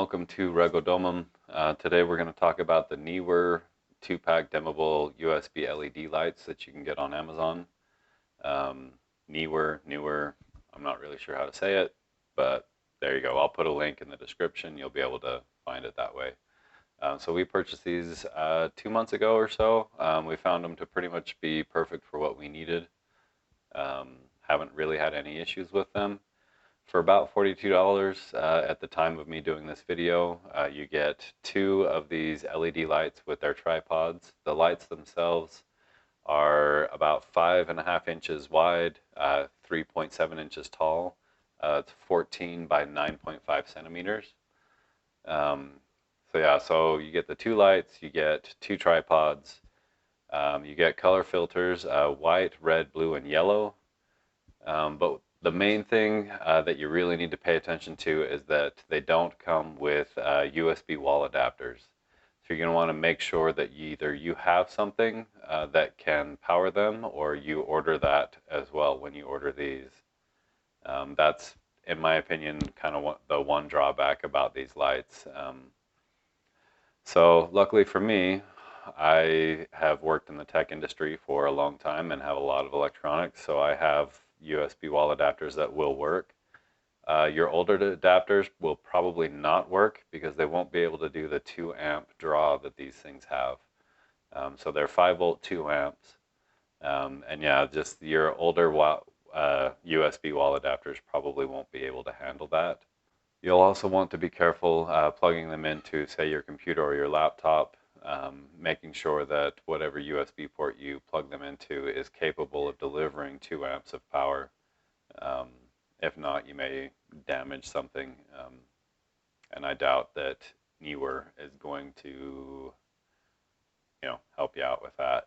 welcome to Regodomum. Today we're going to talk about the Neewer 2-pack dimmable USB LED lights that you can get on Amazon. Neewer, I'm not really sure how to say it, but there you go. I'll put a link in the description. You'll be able to find it that way. So we purchased these 2 months ago or so. We found them to pretty much be perfect for what we needed. Haven't really had any issues with them. For about $42 at the time of me doing this video, you get 2 of these LED lights with their tripods. The lights themselves are about 5.5 inches wide, 3.7 inches tall. It's 14 by 9.5 centimeters. So you get the 2 lights, you get 2 tripods, you get color filters, white, red, blue, and yellow. But the main thing that you really need to pay attention to is that they don't come with USB wall adapters. So you're going to want to make sure that either you have something that can power them, or you order that as well when you order these. That's, in my opinion, kind of the one drawback about these lights. So luckily for me, I have worked in the tech industry for a long time and have a lot of electronics, so I have USB wall adapters that will work. Your older adapters will probably not work because they won't be able to do the 2 amp draw that these things have. So they're 5 volt 2 amps. And yeah, just your older USB wall adapters probably won't be able to handle that. You'll also want to be careful plugging them into, say, your computer or your laptop, making sure that whatever USB port you plug them into is capable of delivering 2 amps of power. If not, you may damage something, and I doubt that Neewer is going to, help you out with that.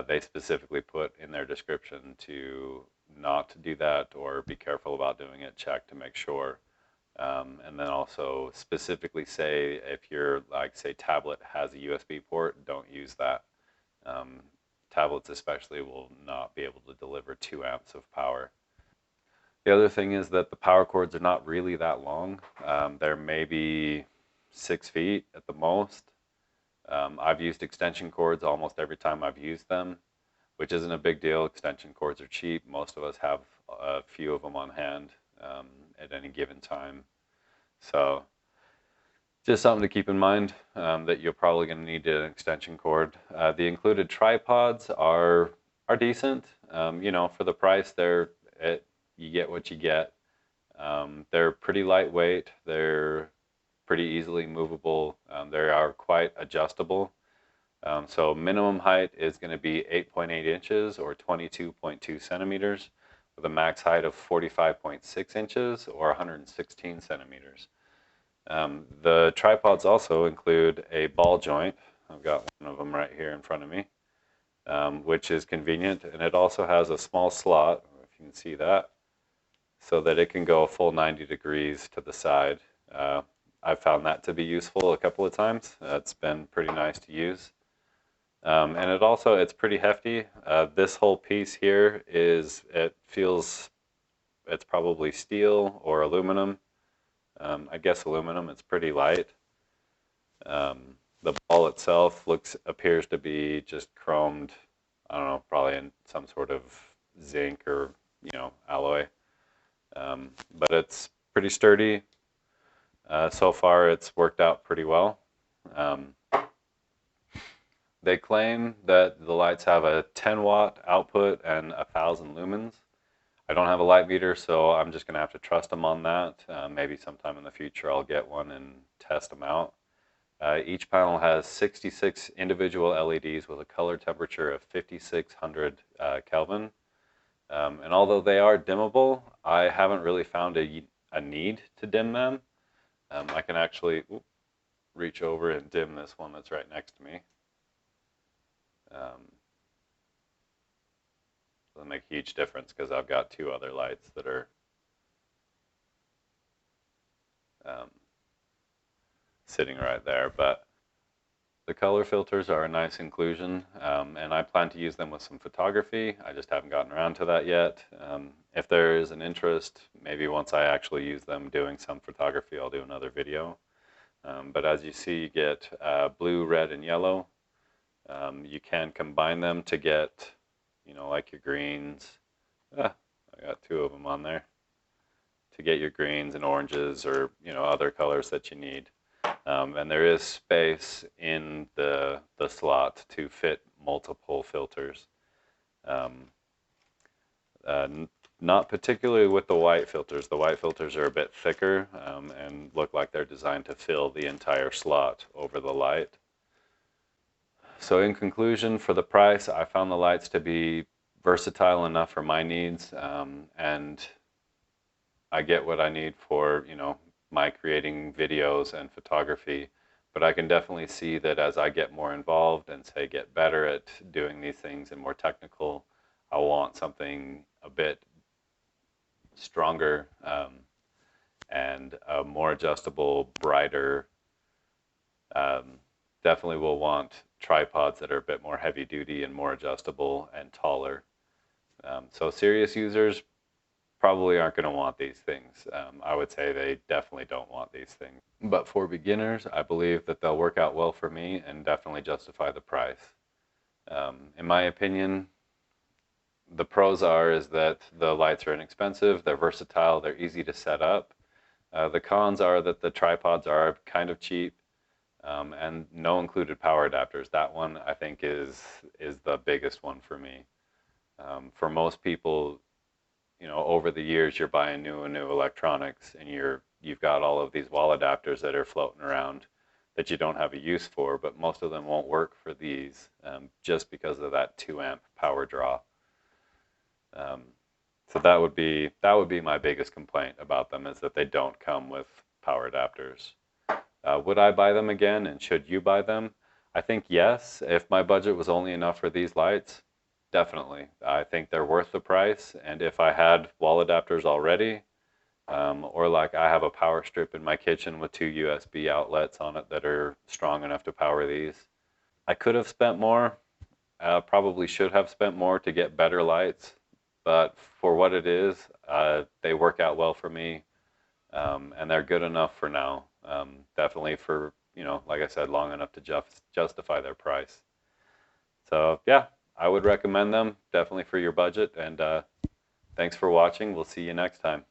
They specifically put in their description to not do that or be careful about doing it. Check to make sure. And then also specifically say if your, say, tablet has a USB port, don't use that. Tablets especially will not be able to deliver 2 amps of power. The other thing is that the power cords are not really that long. They're maybe 6 feet at the most. I've used extension cords almost every time I've used them, which isn't a big deal. Extension cords are cheap. Most of us have a few of them on hand at any given time. So just something to keep in mind, that you're probably going to need an extension cord. The included tripods are decent. For the price, you get what you get. They're pretty lightweight. They're pretty easily movable. They are quite adjustable. So minimum height is going to be 8.8 inches or 22.2 centimeters with a max height of 45.6 inches or 116 centimeters. The tripods also include a ball joint. I've got one of them right here in front of me, which is convenient, and it also has a small slot, if you can see that, so that it can go a full 90 degrees to the side. I've found that to be useful a couple of times. It's been pretty nice to use. And it's pretty hefty. This whole piece here it's probably steel or aluminum. I guess aluminum. It's pretty light. The ball itself appears to be just chromed, I don't know, probably in some sort of zinc or, alloy. But it's pretty sturdy. So far it's worked out pretty well. They claim that the lights have a 10-watt output and 1,000 lumens. I don't have a light meter, so I'm just going to have to trust them on that. Maybe sometime in the future I'll get one and test them out. Each panel has 66 individual LEDs with a color temperature of 5,600 Kelvin. And although they are dimmable, I haven't really found a need to dim them. I can actually reach over and dim this one that's right next to me. It'll make a huge difference because I've got 2 other lights that are sitting right there. But the color filters are a nice inclusion, and I plan to use them with some photography. I just haven't gotten around to that yet. If there is an interest, maybe once I actually use them doing some photography, I'll do another video. But as you see, you get blue, red, and yellow. You can combine them to get, like your greens. I got two of them on there to get your greens and oranges, or other colors that you need. And there is space in the slot to fit multiple filters. Um, uh, Not particularly with the white filters. The white filters are a bit thicker and look like they're designed to fill the entire slot over the light. So in conclusion, for the price, I found the lights to be versatile enough for my needs, and I get what I need for, my creating videos and photography. But I can definitely see that as I get more involved and say get better at doing these things and more technical, I want something a bit stronger, and a more adjustable, brighter. Definitely will want tripods that are a bit more heavy duty and more adjustable and taller. So serious users probably aren't going to want these things. I would say they definitely don't want these things. But for beginners, I believe that they'll work out well for me and definitely justify the price. In my opinion, the pros is that the lights are inexpensive, they're versatile, they're easy to set up. The cons are that the tripods are kind of cheap, and no included power adapters. That one I think is the biggest one for me. For most people, over the years you're buying new and new electronics, and you've got all of these wall adapters that are floating around that you don't have a use for, but most of them won't work for these, just because of that 2 amp power draw. So that would be my biggest complaint about them, is that they don't come with power adapters. Would I buy them again, and should you buy them? I think yes. If my budget was only enough for these lights, definitely. I think they're worth the price. And if I had wall adapters already, or like I have a power strip in my kitchen with 2 USB outlets on it that are strong enough to power these, I could have spent more. Probably should have spent more to get better lights. But for what it is, they work out well for me, and they're good enough for now. Definitely for, like I said, long enough to justify their price. So yeah, I would recommend them definitely for your budget. And thanks for watching. We'll see you next time.